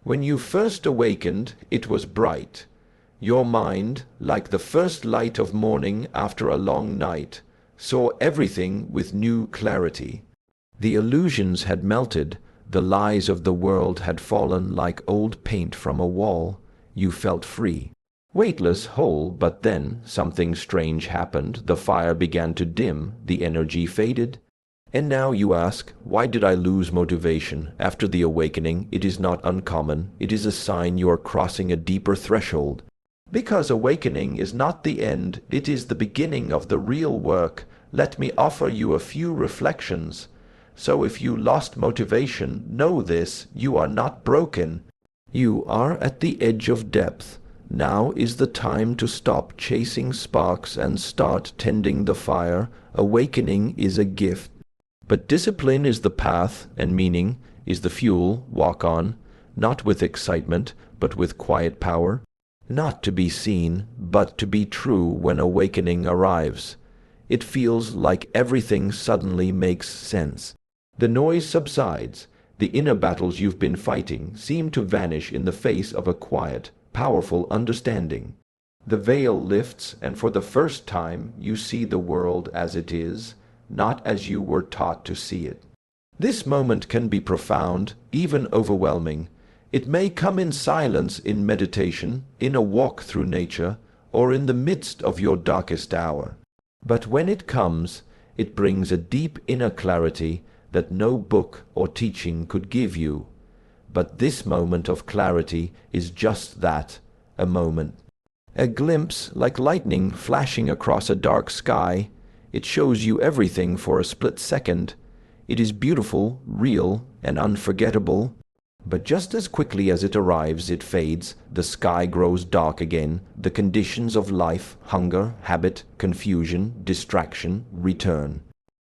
When you first awakened, it was bright. Your mind, like the first light of morning after a long night, saw everything with new clarity. The illusions had melted, the lies of the world had fallen like old paint from a wall. You felt free. Weightless, whole, but then something strange happened. The fire began to dim, the energy faded. And now you ask, why did I lose motivation? After the awakening, it is not uncommon. It is a sign you are crossing a deeper threshold. Because awakening is not the end, it is the beginning of the real work. Let me offer you a few reflections. So if you lost motivation, know this, you are not broken. You are at the edge of depth. Now is the time to stop chasing sparks and start tending the fire. Awakening is a gift. But discipline is the path, and meaning is the fuel. Walk on, not with excitement, but with quiet power. Not to be seen, but to be true when awakening arrives. It feels like everything suddenly makes sense. The noise subsides. The inner battles you've been fighting seem to vanish in the face of a quiet, powerful understanding. The veil lifts, and for the first time you see the world as it is, not as you were taught to see it. This moment can be profound, even overwhelming. It may come in silence, in meditation, in a walk through nature, or in the midst of your darkest hour. But when it comes, it brings a deep inner clarity that no book or teaching could give you. But this moment of clarity is just that, a moment. A glimpse like lightning flashing across a dark sky. It shows you everything for a split second. It is beautiful, real, and unforgettable. But just as quickly as it arrives, it fades. The sky grows dark again. The conditions of life, hunger, habit, confusion, distraction, return.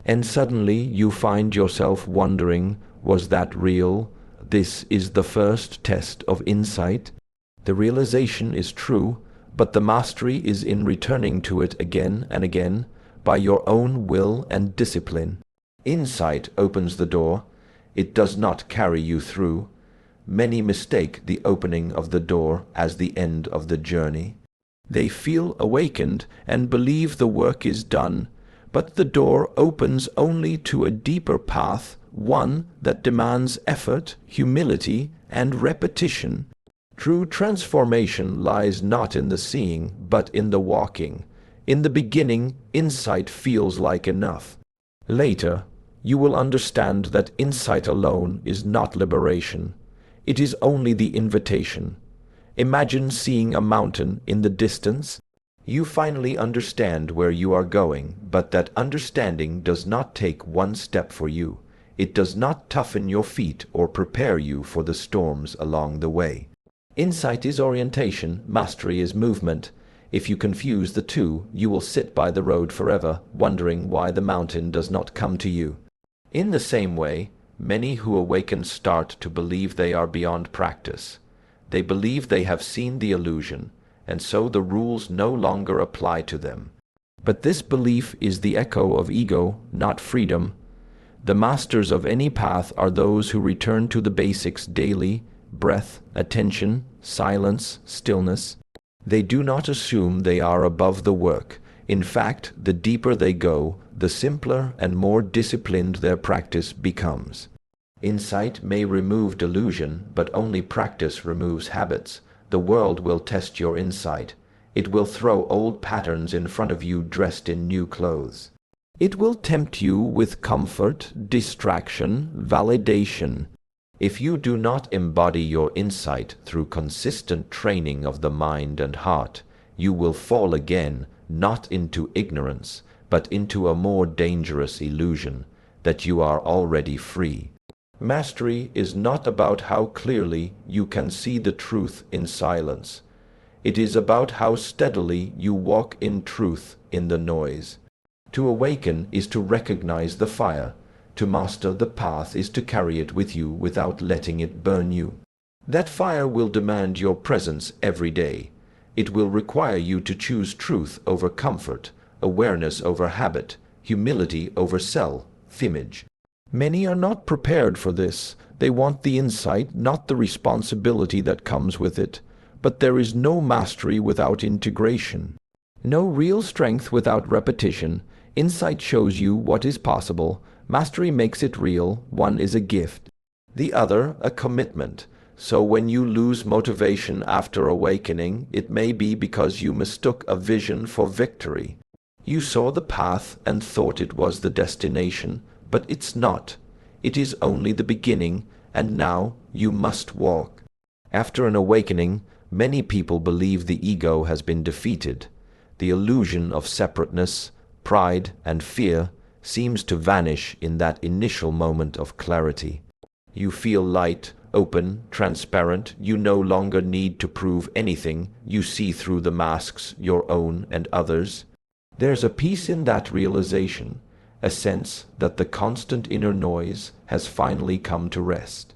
And suddenly you find yourself wondering, was that real? This is the first test of insight. The realization is true, but the mastery is in returning to it again and again, by your own will and discipline. Insight opens the door. It does not carry you through. Many mistake the opening of the door as the end of the journey. They feel awakened and believe the work is done, but the door opens only to a deeper path, one that demands effort, humility, and repetition. True transformation lies not in the seeing, but in the walking. In the beginning, insight feels like enough. Later, you will understand that insight alone is not liberation. It is only the invitation. Imagine seeing a mountain in the distance. You finally understand where you are going, but that understanding does not take one step for you. It does not toughen your feet or prepare you for the storms along the way. Insight is orientation, mastery is movement. If you confuse the two, you will sit by the road forever, wondering why the mountain does not come to you. In the same way, many who awaken start to believe they are beyond practice. They believe they have seen the illusion, and so the rules no longer apply to them. But this belief is the echo of ego, not freedom. The masters of any path are those who return to the basics daily: breath, attention, silence, stillness. They do not assume they are above the work. In fact, the deeper they go, the simpler and more disciplined their practice becomes. Insight may remove delusion, but only practice removes habits. The world will test your insight. It will throw old patterns in front of you dressed in new clothes. It will tempt you with comfort, distraction, validation. If you do not embody your insight through consistent training of the mind and heart, you will fall again, not into ignorance, but into a more dangerous illusion, that you are already free. Mastery is not about how clearly you can see the truth in silence. It is about how steadily you walk in truth in the noise. To awaken is to recognize the fire. To master the path is to carry it with you without letting it burn you. That fire will demand your presence every day. It will require you to choose truth over comfort, awareness over habit, humility over self-image. Many are not prepared for this. They want the insight, not the responsibility that comes with it. But there is no mastery without integration. No real strength without repetition. Insight shows you what is possible. Mastery makes it real. One is a gift. The other, a commitment. So when you lose motivation after awakening, it may be because you mistook a vision for victory. You saw the path and thought it was the destination, but it's not. It is only the beginning, and now you must walk. After an awakening, many people believe the ego has been defeated. The illusion of separateness, pride, and fear seems to vanish in that initial moment of clarity. You feel light, open, transparent. You no longer need to prove anything. You see through the masks, your own and others. There's a peace in that realization, a sense that the constant inner noise has finally come to rest.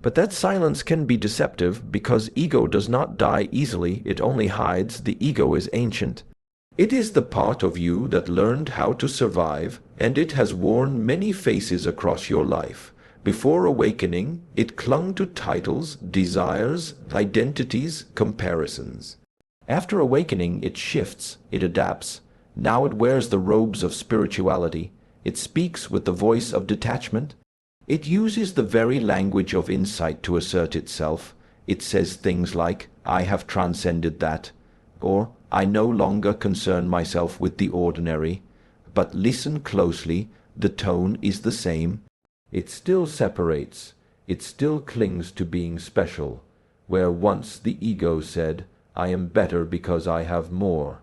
But that silence can be deceptive because ego does not die easily. It only hides. The ego is ancient. It is the part of you that learned how to survive, and it has worn many faces across your life. Before awakening, it clung to titles, desires, identities, comparisons. After awakening, it shifts, it adapts. Now it wears the robes of spirituality. It speaks with the voice of detachment. It uses the very language of insight to assert itself. It says things like, "I have transcended that," or "I no longer concern myself with the ordinary." But listen closely, the tone is the same. It still separates. It still clings to being special. Where once the ego said, "I am better because I have more,"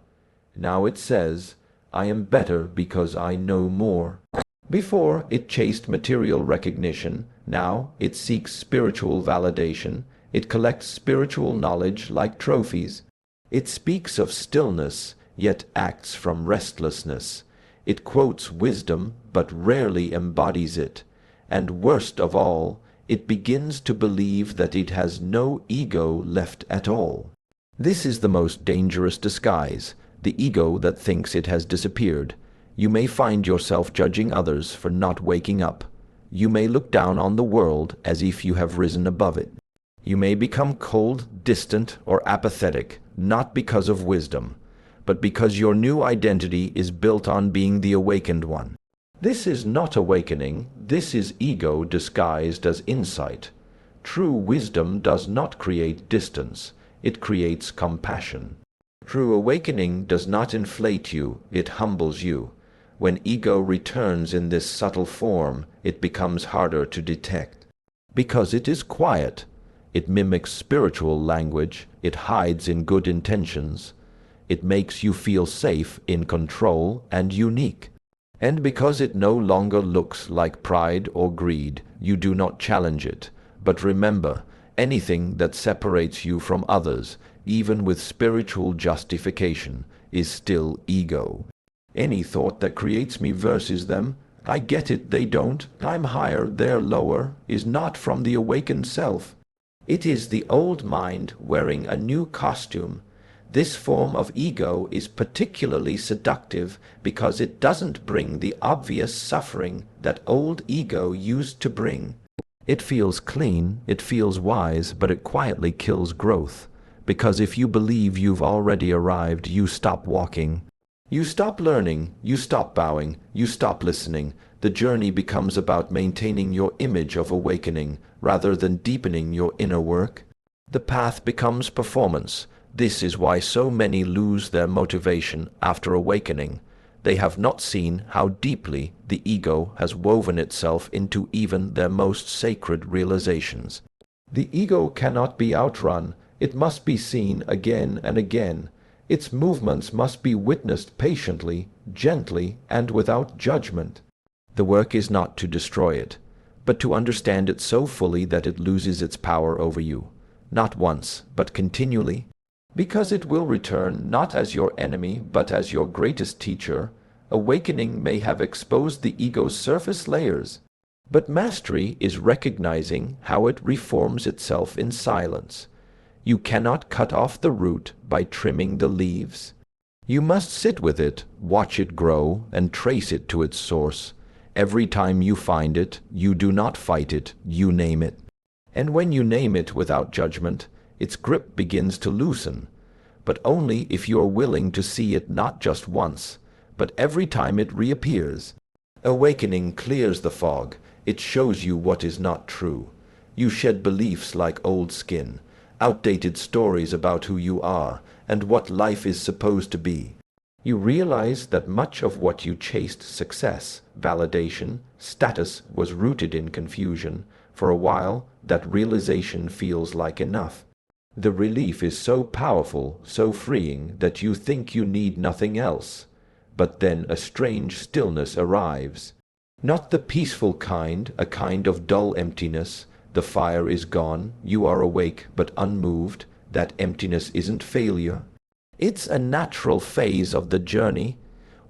now it says, "I am better because I know more." Before, it chased material recognition. Now it seeks spiritual validation. It collects spiritual knowledge like trophies. It speaks of stillness, yet acts from restlessness. It quotes wisdom, but rarely embodies it. And worst of all, it begins to believe that it has no ego left at all. This is the most dangerous disguise, the ego that thinks it has disappeared. You may find yourself judging others for not waking up. You may look down on the world as if you have risen above it. You may become cold, distant, or apathetic, not because of wisdom, but because your new identity is built on being the awakened one. This is not awakening. This is ego disguised as insight. True wisdom does not create distance. It creates compassion. True awakening does not inflate you. It humbles you. When ego returns in this subtle form, it becomes harder to detect. Because it is quiet. It mimics spiritual language. It hides in good intentions. It makes you feel safe, in control, and unique. And because it no longer looks like pride or greed, you do not challenge it. But remember, anything that separates you from others, even with spiritual justification, is still ego. Any thought that creates me versus them, I get it, they don't, I'm higher, they're lower, is not from the awakened self. It is the old mind wearing a new costume. This form of ego is particularly seductive because it doesn't bring the obvious suffering that old ego used to bring. It feels clean, it feels wise, but it quietly kills growth. Because if you believe you've already arrived, you stop walking. You stop learning, you stop bowing, you stop listening. The journey becomes about maintaining your image of awakening rather than deepening your inner work. The path becomes performance. This is why so many lose their motivation after awakening. They have not seen how deeply the ego has woven itself into even their most sacred realizations. The ego cannot be outrun. It must be seen again and again. Its movements must be witnessed patiently, gently, and without judgment. The work is not to destroy it, but to understand it so fully that it loses its power over you, not once, but continually. Because it will return not as your enemy, but as your greatest teacher. Awakening may have exposed the ego's surface layers, but mastery is recognizing how it reforms itself in silence. You cannot cut off the root by trimming the leaves. You must sit with it, watch it grow, and trace it to its source. Every time you find it, you do not fight it, you name it. And when you name it without judgment, its grip begins to loosen, but only if you are willing to see it not just once, but every time it reappears. Awakening clears the fog. It shows you what is not true. You shed beliefs like old skin, outdated stories about who you are and what life is supposed to be. You realize that much of what you chased, success, validation, status, was rooted in confusion. For a while, that realization feels like enough. The relief is so powerful, so freeing, that you think you need nothing else. But then a strange stillness arrives. Not the peaceful kind, a kind of dull emptiness. The fire is gone, you are awake but unmoved. That emptiness isn't failure. It's a natural phase of the journey.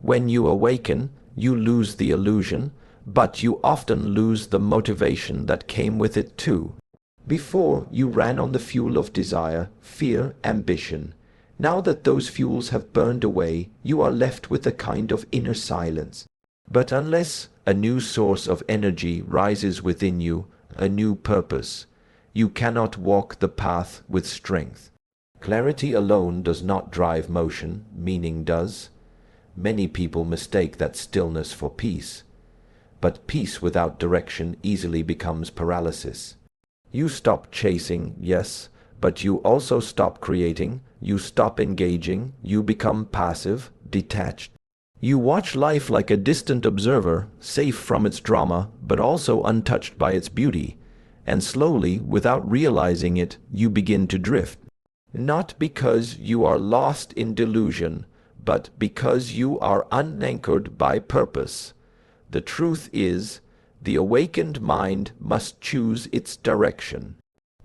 When you awaken, you lose the illusion, but you often lose the motivation that came with it too. Before, you ran on the fuel of desire, fear, ambition. Now that those fuels have burned away, you are left with a kind of inner silence. But unless a new source of energy rises within you, a new purpose, you cannot walk the path with strength. Clarity alone does not drive motion, meaning does. Many people mistake that stillness for peace. But peace without direction easily becomes paralysis. You stop chasing, yes, but you also stop creating. You stop engaging. You become passive, detached. You watch life like a distant observer, safe from its drama, but also untouched by its beauty. And slowly, without realizing it, you begin to drift. Not because you are lost in delusion, but because you are unanchored by purpose. The truth is, the awakened mind must choose its direction.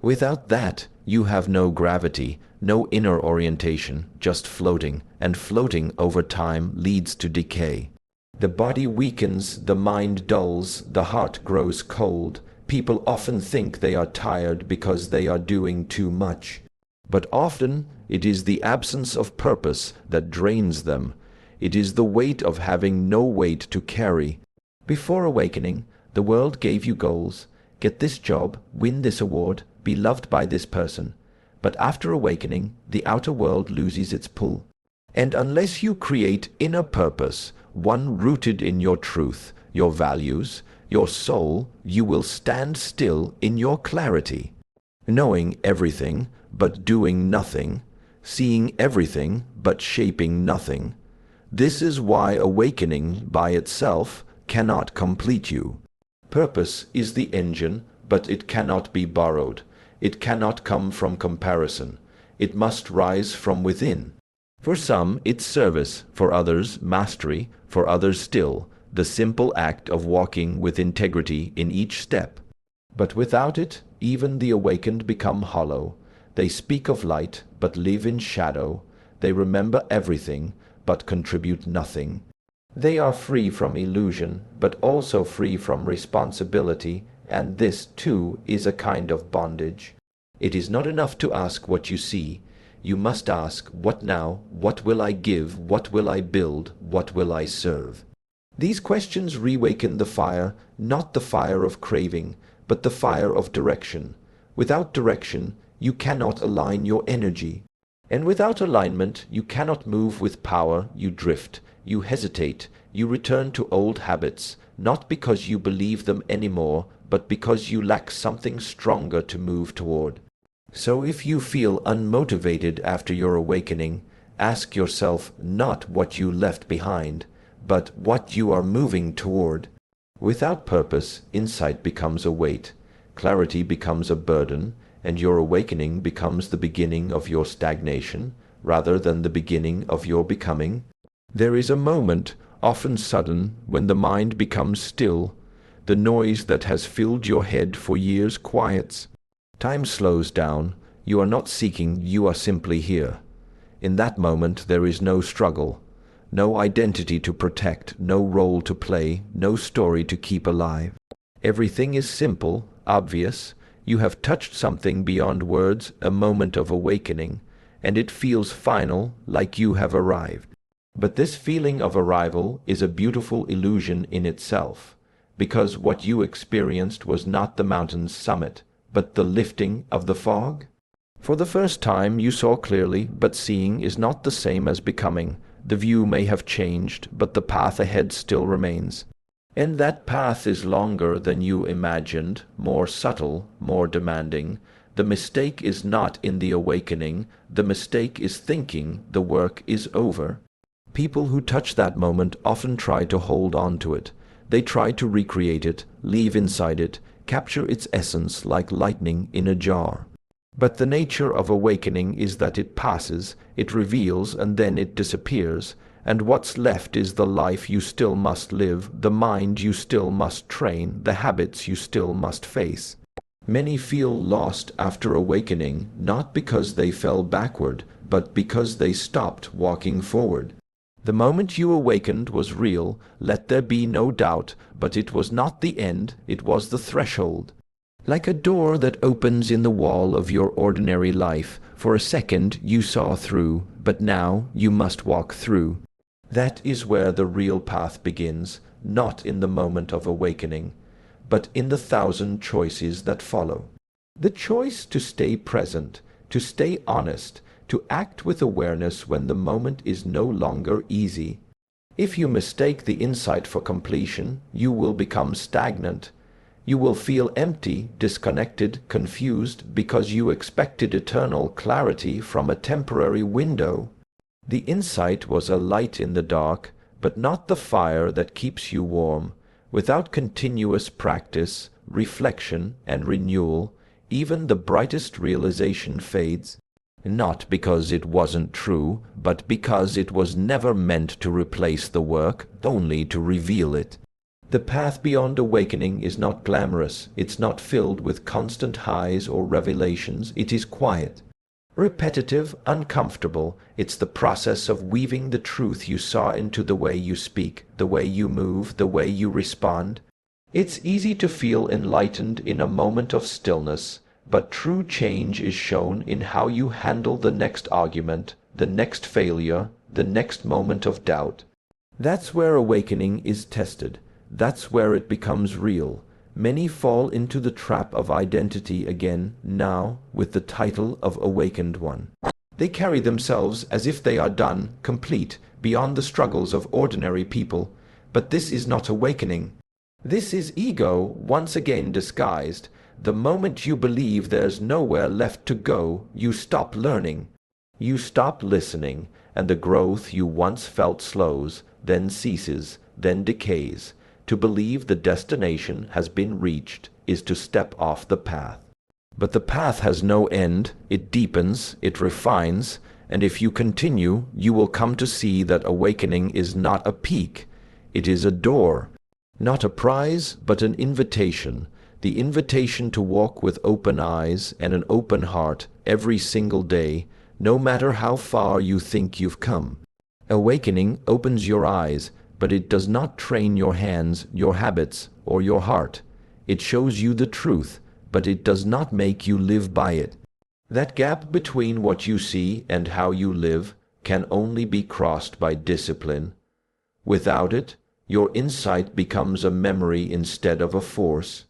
Without that, you have no gravity, no inner orientation, just floating, and floating over time leads to decay. The body weakens, the mind dulls, the heart grows cold. People often think they are tired because they are doing too much. But often it is the absence of purpose that drains them. It is the weight of having no weight to carry. Before awakening, the world gave you goals. Get this job, win this award, be loved by this person. But after awakening, the outer world loses its pull. And unless you create inner purpose, one rooted in your truth, your values, your soul, you will stand still in your clarity. Knowing everything, but doing nothing. Seeing everything, but shaping nothing. This is why awakening by itself cannot complete you. Purpose is the engine, but it cannot be borrowed. It cannot come from comparison. It must rise from within. For some, it's service, for others, mastery, for others still, the simple act of walking with integrity in each step. But without it, even the awakened become hollow. They speak of light, but live in shadow. They remember everything, but contribute nothing. They are free from illusion, but also free from responsibility, and this, too, is a kind of bondage. It is not enough to ask what you see. You must ask, what now? What will I give? What will I build? What will I serve? These questions reawaken the fire, not the fire of craving, but the fire of direction. Without direction, you cannot align your energy. And without alignment, you cannot move with power. You drift. You hesitate, you return to old habits, not because you believe them anymore, but because you lack something stronger to move toward. So if you feel unmotivated after your awakening, ask yourself not what you left behind, but what you are moving toward. Without purpose, insight becomes a weight, clarity becomes a burden, and your awakening becomes the beginning of your stagnation, rather than the beginning of your becoming. There is a moment, often sudden, when the mind becomes still. The noise that has filled your head for years quiets. Time slows down. You are not seeking, you are simply here. In that moment there is no struggle, no identity to protect, no role to play, no story to keep alive. Everything is simple, obvious. You have touched something beyond words, a moment of awakening, and it feels final, like you have arrived. But this feeling of arrival is a beautiful illusion in itself. because what you experienced was not the mountain's summit, but the lifting of the fog? For the first time you saw clearly, but seeing is not the same as becoming. The view may have changed, but the path ahead still remains. And that path is longer than you imagined, more subtle, more demanding. The mistake is not in the awakening, the mistake is thinking the work is over. People who touch that moment often try to hold on to it. They try to recreate it, live inside it, capture its essence like lightning in a jar. But the nature of awakening is that it passes, it reveals, and then it disappears, and what's left is the life you still must live, the mind you still must train, the habits you still must face. Many feel lost after awakening, not because they fell backward, but because they stopped walking forward. The moment you awakened was real, let there be no doubt, but it was not the end, it was the threshold. Like a door that opens in the wall of your ordinary life, for a second you saw through, but now you must walk through. That is where the real path begins, not in the moment of awakening, but in the 1,000 choices that follow. The choice to stay present, to stay honest, to act with awareness when the moment is no longer easy. If you mistake the insight for completion, you will become stagnant. You will feel empty, disconnected, confused, because you expected eternal clarity from a temporary window. The insight was a light in the dark, but not the fire that keeps you warm. Without continuous practice, reflection, and renewal, even the brightest realization fades, not because it wasn't true, but because it was never meant to replace the work, only to reveal it. The path beyond awakening is not glamorous, it's not filled with constant highs or revelations, it is quiet. Repetitive, uncomfortable, it's the process of weaving the truth you saw into the way you speak, the way you move, the way you respond. It's easy to feel enlightened in a moment of stillness, but true change is shown in how you handle the next argument, the next failure, the next moment of doubt. That's where awakening is tested. That's where it becomes real. Many fall into the trap of identity again, now, with the title of Awakened One. They carry themselves as if they are done, complete, beyond the struggles of ordinary people. But this is not awakening. This is ego once again disguised. The moment you believe there's nowhere left to go, you stop learning. You stop listening, and the growth you once felt slows, then ceases, then decays. To believe the destination has been reached is to step off the path. But the path has no end, it deepens, it refines, and if you continue, you will come to see that awakening is not a peak, it is a door. Not a prize, but an invitation. The invitation to walk with open eyes and an open heart every single day, no matter how far you think you've come. Awakening opens your eyes, but it does not train your hands, your habits, or your heart. It shows you the truth, but it does not make you live by it. That gap between what you see and how you live can only be crossed by discipline. Without it, your insight becomes a memory instead of a force.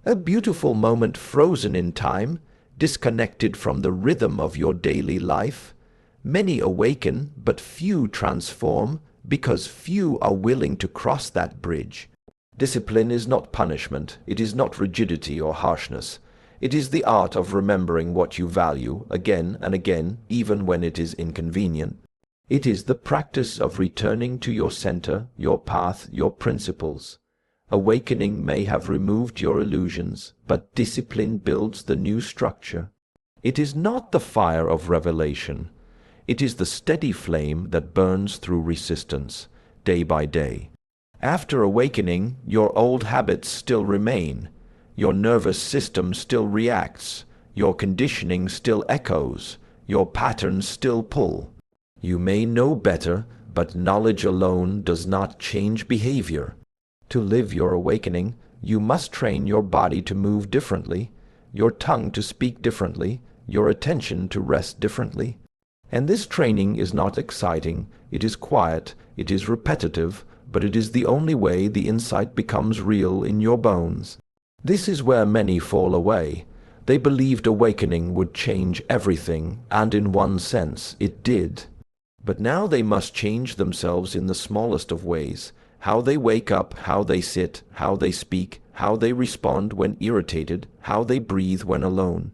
A beautiful moment frozen in time, disconnected from the rhythm of your daily life. Many awaken, but few transform, because few are willing to cross that bridge. Discipline is not punishment, it is not rigidity or harshness. It is the art of remembering what you value again and again, even when it is inconvenient. It is the practice of returning to your center, your path, your principles. Awakening may have removed your illusions, but discipline builds the new structure. It is not the fire of revelation. It is the steady flame that burns through resistance, day by day. After awakening, your old habits still remain. Your nervous system still reacts. Your conditioning still echoes. Your patterns still pull. You may know better, but knowledge alone does not change behavior. To live your awakening, you must train your body to move differently, your tongue to speak differently, your attention to rest differently. And this training is not exciting, it is quiet, it is repetitive, but it is the only way the insight becomes real in your bones. This is where many fall away. They believed awakening would change everything, and in one sense it did. But now they must change themselves in the smallest of ways. How they wake up, how they sit, how they speak, how they respond when irritated, how they breathe when alone.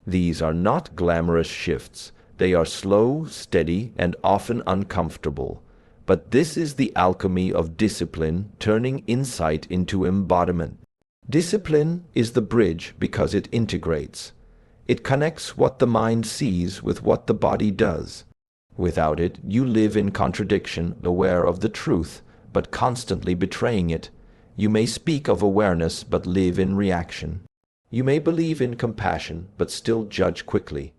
These are not glamorous shifts. They are slow, steady, and often uncomfortable. But this is the alchemy of discipline, turning insight into embodiment. Discipline is the bridge because it integrates. It connects what the mind sees with what the body does. Without it, you live in contradiction, aware of the truth, but constantly betraying it. You may speak of awareness, but live in reaction. You may believe in compassion, but still judge quickly.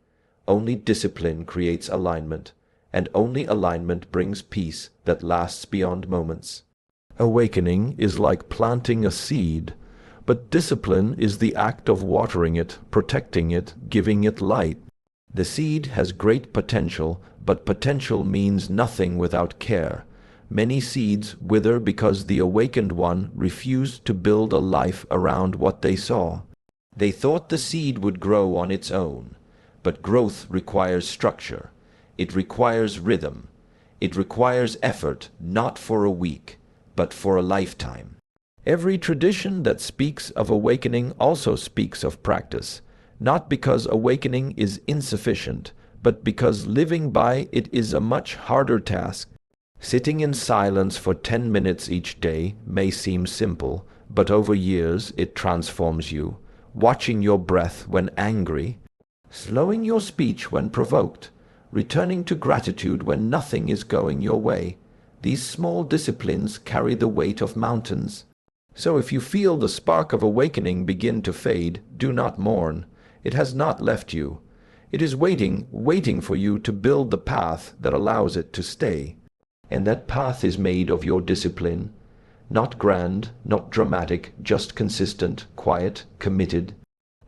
Only discipline creates alignment, and only alignment brings peace that lasts beyond moments. Awakening is like planting a seed, but discipline is the act of watering it, protecting it, giving it light. The seed has great potential, but potential means nothing without care. Many seeds wither because the awakened one refused to build a life around what they saw. They thought the seed would grow on its own, but growth requires structure. It requires rhythm. It requires effort, not for a week, but for a lifetime. Every tradition that speaks of awakening also speaks of practice, not because awakening is insufficient, but because living by it is a much harder task. Sitting in silence for 10 minutes each day may seem simple, but over years it transforms you. Watching your breath when angry, slowing your speech when provoked, returning to gratitude when nothing is going your way. These small disciplines carry the weight of mountains. So if you feel the spark of awakening begin to fade, do not mourn. It has not left you. It is waiting for you to build the path that allows it to stay. And that path is made of your discipline. Not grand, not dramatic, just consistent, quiet, committed.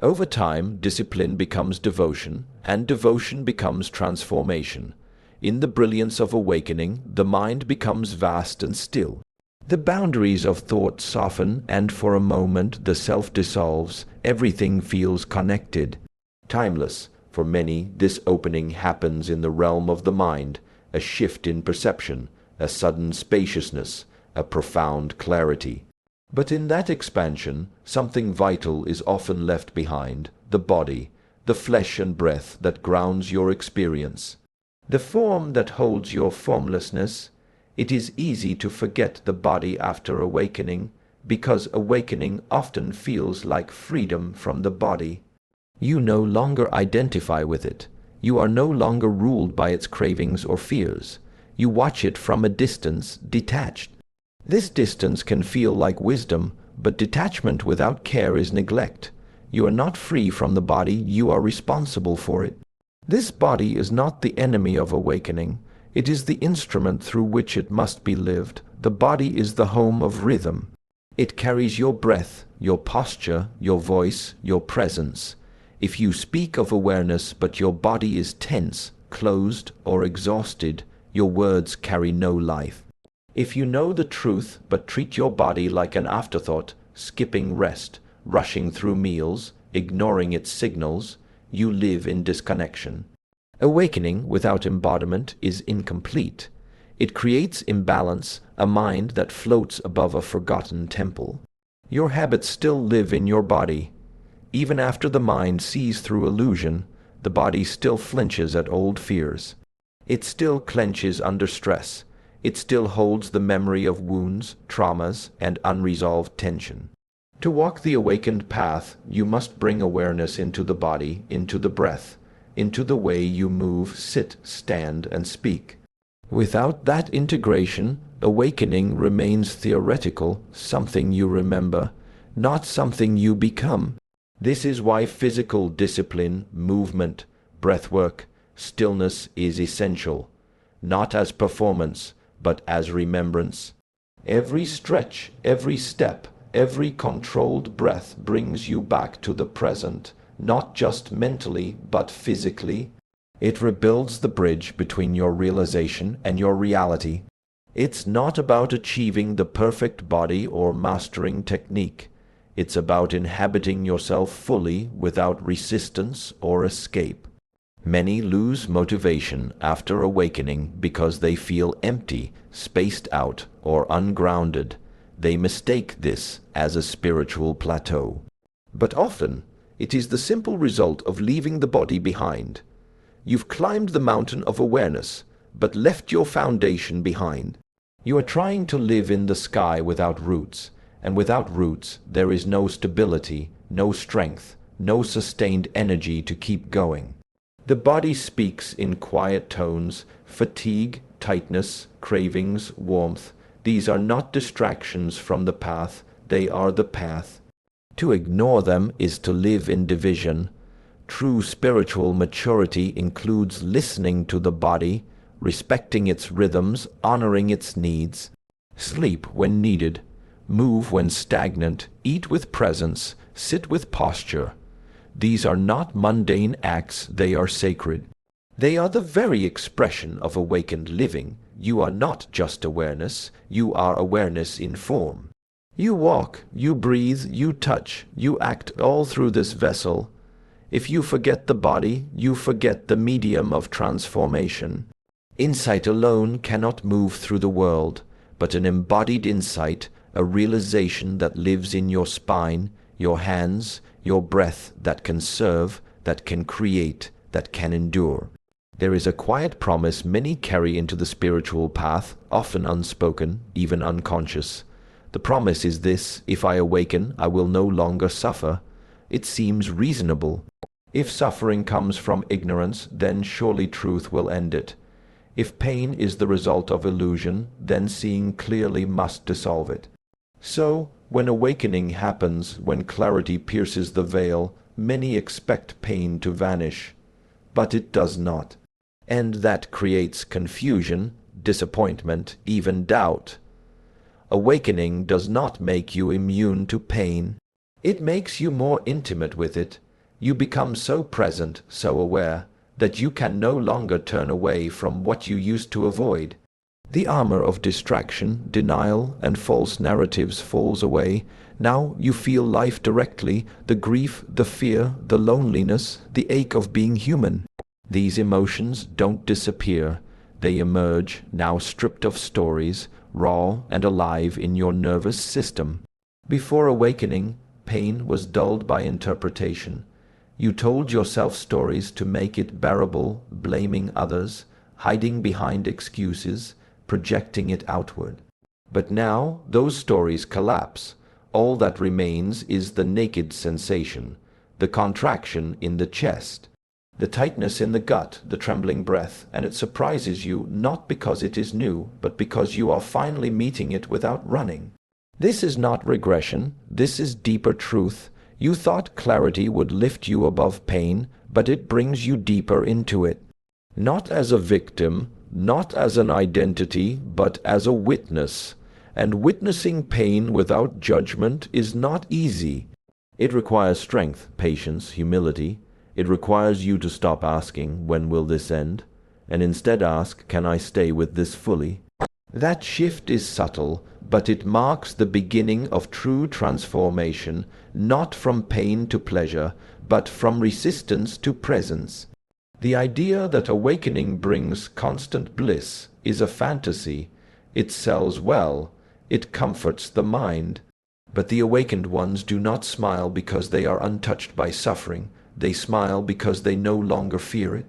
Over time, discipline becomes devotion, and devotion becomes transformation. In the brilliance of awakening, the mind becomes vast and still. The boundaries of thought soften, and for a moment the self dissolves. Everything feels connected. Timeless. For many, this opening happens in the realm of the mind, a shift in perception, a sudden spaciousness, a profound clarity. But in that expansion, something vital is often left behind, the body, the flesh and breath that grounds your experience. The form that holds your formlessness. It is easy to forget the body after awakening, because awakening often feels like freedom from the body. You no longer identify with it. You are no longer ruled by its cravings or fears. You watch it from a distance, detached. This distance can feel like wisdom, but detachment without care is neglect. You are not free from the body, you are responsible for it. This body is not the enemy of awakening. It is the instrument through which it must be lived. The body is the home of rhythm. It carries your breath, your posture, your voice, your presence. If you speak of awareness but your body is tense, closed, or exhausted, your words carry no life. If you know the truth but treat your body like an afterthought, skipping rest, rushing through meals, ignoring its signals, you live in disconnection. Awakening without embodiment is incomplete. It creates imbalance, a mind that floats above a forgotten temple. Your habits still live in your body. Even after the mind sees through illusion, the body still flinches at old fears. It still clenches under stress. It still holds the memory of wounds, traumas, and unresolved tension. To walk the awakened path, you must bring awareness into the body, into the breath, into the way you move, sit, stand, and speak. Without that integration, awakening remains theoretical, something you remember, not something you become. This is why physical discipline, movement, breathwork, stillness is essential, not as performance, but as remembrance. Every stretch, every step, every controlled breath brings you back to the present, not just mentally, but physically. It rebuilds the bridge between your realization and your reality. It's not about achieving the perfect body or mastering technique. It's about inhabiting yourself fully without resistance or escape. Many lose motivation after awakening because they feel empty, spaced out, or ungrounded. They mistake this as a spiritual plateau. But often, it is the simple result of leaving the body behind. You've climbed the mountain of awareness, but left your foundation behind. You are trying to live in the sky without roots, and without roots there is no stability, no strength, no sustained energy to keep going. The body speaks in quiet tones: fatigue, tightness, cravings, warmth. These are not distractions from the path, they are the path. To ignore them is to live in division. True spiritual maturity includes listening to the body, respecting its rhythms, honoring its needs. Sleep when needed, move when stagnant, eat with presence, sit with posture. These are not mundane acts, they are sacred. They are the very expression of awakened living. You are not just awareness, you are awareness in form. You walk, you breathe, you touch, you act all through this vessel. If you forget the body, you forget the medium of transformation. Insight alone cannot move through the world, but an embodied insight, a realization that lives in your spine, your hands, your breath, that can serve, that can create, that can endure. There is a quiet promise many carry into the spiritual path, often unspoken, even unconscious. The promise is this: if I awaken, I will no longer suffer. It seems reasonable. If suffering comes from ignorance, then surely truth will end it. If pain is the result of illusion, then seeing clearly must dissolve it. So, when awakening happens, when clarity pierces the veil, many expect pain to vanish. But it does not. And that creates confusion, disappointment, even doubt. Awakening does not make you immune to pain. It makes you more intimate with it. You become so present, so aware, that you can no longer turn away from what you used to avoid. The armor of distraction, denial, and false narratives falls away. Now you feel life directly, the grief, the fear, the loneliness, the ache of being human. These emotions don't disappear. They emerge, now stripped of stories, raw and alive in your nervous system. Before awakening, pain was dulled by interpretation. You told yourself stories to make it bearable, blaming others, hiding behind excuses, projecting it outward. But now those stories collapse. All that remains is the naked sensation, the contraction in the chest, the tightness in the gut, the trembling breath, and it surprises you not because it is new, but because you are finally meeting it without running. This is not regression, this is deeper truth. You thought clarity would lift you above pain, but it brings you deeper into it. Not as a victim, not as an identity, but as a witness. And witnessing pain without judgment is not easy. It requires strength, patience, humility. It requires you to stop asking, when will this end? And instead ask, can I stay with this fully? That shift is subtle, but it marks the beginning of true transformation, not from pain to pleasure, but from resistance to presence. The idea that awakening brings constant bliss is a fantasy. It sells well. It comforts the mind. But the awakened ones do not smile because they are untouched by suffering. They smile because they no longer fear it.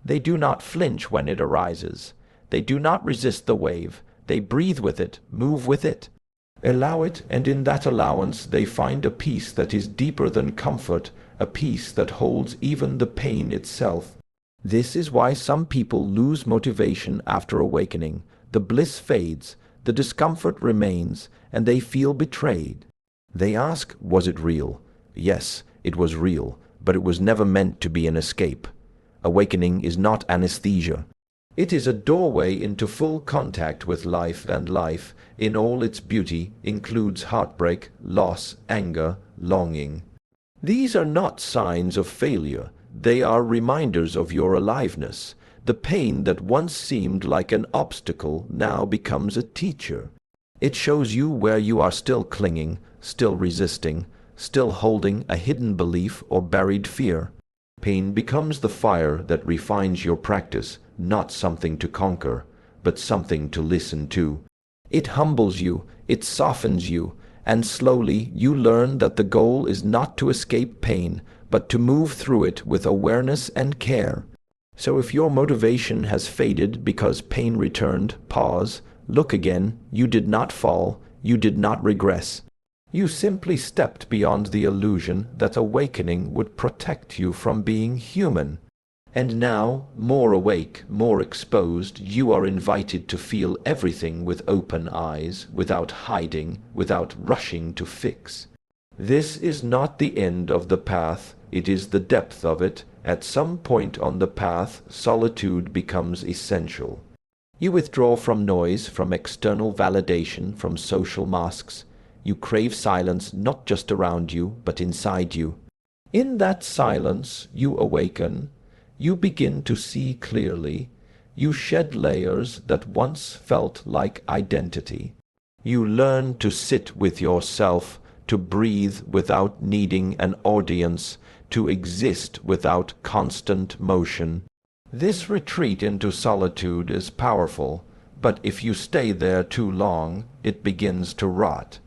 They do not flinch when it arises. They do not resist the wave. They breathe with it, move with it. Allow it, and in that allowance they find a peace that is deeper than comfort, a peace that holds even the pain itself. This is why some people lose motivation after awakening. The bliss fades, the discomfort remains, and they feel betrayed. They ask, was it real? Yes, it was real, but it was never meant to be an escape. Awakening is not anesthesia. It is a doorway into full contact with life, and life, in all its beauty, includes heartbreak, loss, anger, longing. These are not signs of failure. They are reminders of your aliveness. The pain that once seemed like an obstacle now becomes a teacher. It shows you where you are still clinging, still resisting, still holding a hidden belief or buried fear. Pain becomes the fire that refines your practice, not something to conquer, but something to listen to. It humbles you, it softens you, and slowly you learn that the goal is not to escape pain, but to move through it with awareness and care. So if your motivation has faded because pain returned, pause, look again. You did not fall, you did not regress. You simply stepped beyond the illusion that awakening would protect you from being human. And now, more awake, more exposed, you are invited to feel everything with open eyes, without hiding, without rushing to fix. This is not the end of the path, it is the depth of it. At some point on the path, solitude becomes essential. You withdraw from noise, from external validation, from social masks. You crave silence not just around you, but inside you. In that silence, you awaken. You begin to see clearly. You shed layers that once felt like identity. You learn to sit with yourself, to breathe without needing an audience, to exist without constant motion. This retreat into solitude is powerful, but if you stay there too long, it begins to rot.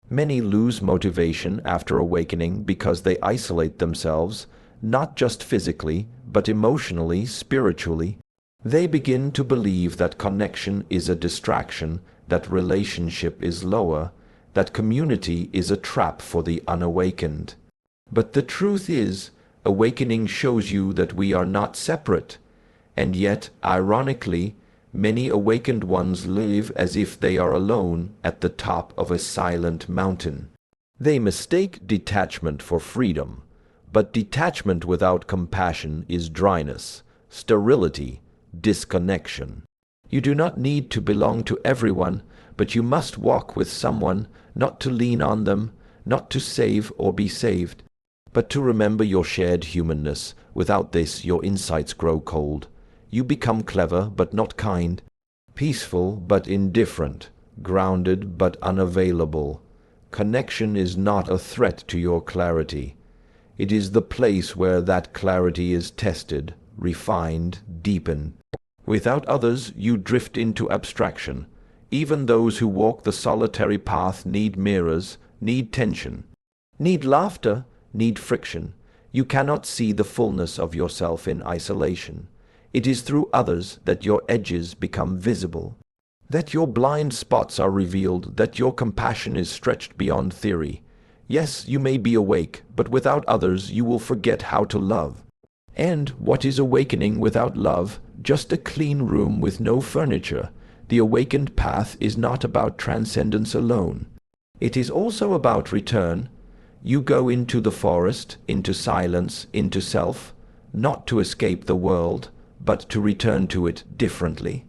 Many lose motivation after awakening because they isolate themselves, not just physically, but emotionally, spiritually. They begin to believe that connection is a distraction, that relationship is lower, that community is a trap for the unawakened. But the truth is, awakening shows you that we are not separate. And yet, ironically, many awakened ones live as if they are alone at the top of a silent mountain. They mistake detachment for freedom, but detachment without compassion is dryness, sterility, disconnection. You do not need to belong to everyone, but you must walk with someone, not to lean on them, not to save or be saved, but to remember your shared humanness. Without this, your insights grow cold. You become clever but not kind, peaceful but indifferent, grounded but unavailable. Connection is not a threat to your clarity. It is the place where that clarity is tested, refined, deepened. Without others, you drift into abstraction. Even those who walk the solitary path need mirrors, need tension, need laughter, need friction. You cannot see the fullness of yourself in isolation. It is through others that your edges become visible, that your blind spots are revealed, that your compassion is stretched beyond theory. Yes, you may be awake, but without others you will forget how to love. And what is awakening without love? Just a clean room with no furniture. The awakened path is not about transcendence alone. It is also about return. You go into the forest, into silence, into self, not to escape the world, but to return to it differently,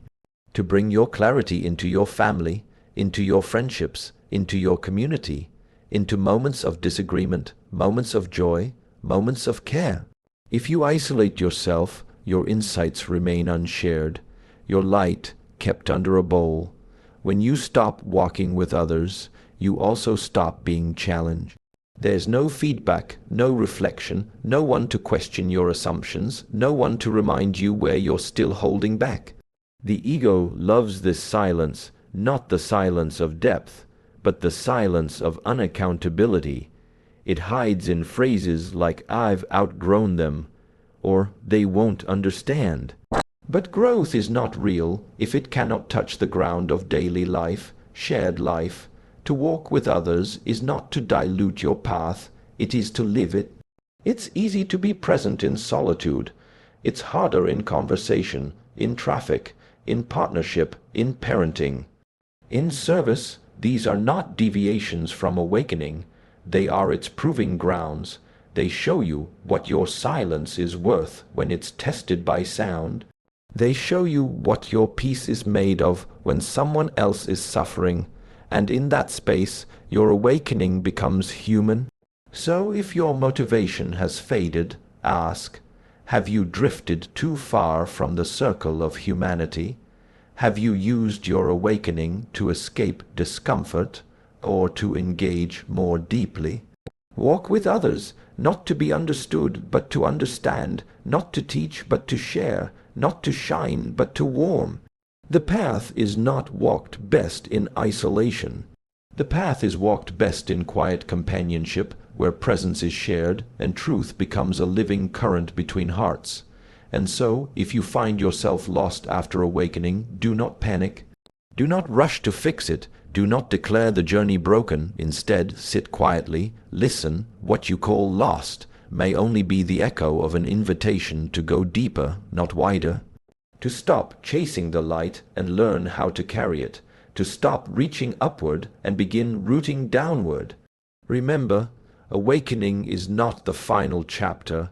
to bring your clarity into your family, into your friendships, into your community, into moments of disagreement, moments of joy, moments of care. If you isolate yourself, your insights remain unshared, your light kept under a bowl. When you stop walking with others, you also stop being challenged. There's no feedback, no reflection, no one to question your assumptions, no one to remind you where you're still holding back. The ego loves this silence, not the silence of depth, but the silence of unaccountability. It hides in phrases like "I've outgrown them," or "they won't understand." But growth is not real if it cannot touch the ground of daily life, shared life. To walk with others is not to dilute your path, it is to live it. It's easy to be present in solitude. It's harder in conversation, in traffic, in partnership, in parenting. In service, these are not deviations from awakening. They are its proving grounds. They show you what your silence is worth when it's tested by sound. They show you what your peace is made of when someone else is suffering. And in that space, your awakening becomes human. So if your motivation has faded, ask, Have you drifted too far from the circle of humanity? Have you used your awakening to escape discomfort or to engage more deeply? Walk with others, not to be understood, but to understand, not to teach, but to share, not to shine, but to warm. The path is not walked best in isolation. The path is walked best in quiet companionship, where presence is shared and truth becomes a living current between hearts. And so, if you find yourself lost after awakening, do not panic. Do not rush to fix it. Do not declare the journey broken. Instead, sit quietly, listen. What you call lost may only be the echo of an invitation to go deeper, not wider. To stop chasing the light and learn how to carry it. To stop reaching upward and begin rooting downward. Remember, awakening is not the final chapter.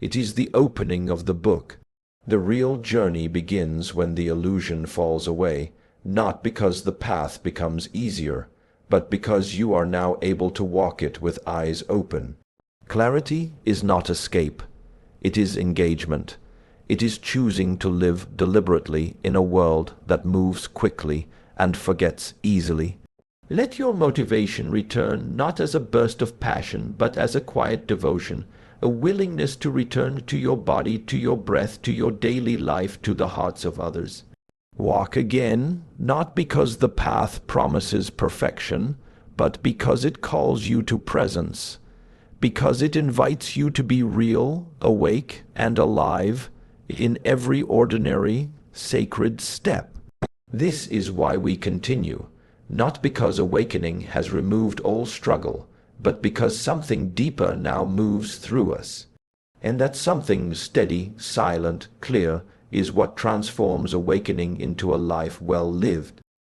It is the opening of the book. The real journey begins when the illusion falls away, not because the path becomes easier, but because you are now able to walk it with eyes open. Clarity is not escape. It is engagement. It is choosing to live deliberately in a world that moves quickly and forgets easily. Let your motivation return not as a burst of passion, but as a quiet devotion, a willingness to return to your body, to your breath, to your daily life, to the hearts of others. Walk again, not because the path promises perfection, but because it calls you to presence, because it invites you to be real, awake, and alive in every ordinary, sacred step. This is why we continue, not because awakening has removed all struggle, but because something deeper now moves through us. And that something steady, silent, clear, is what transforms awakening into a life well lived.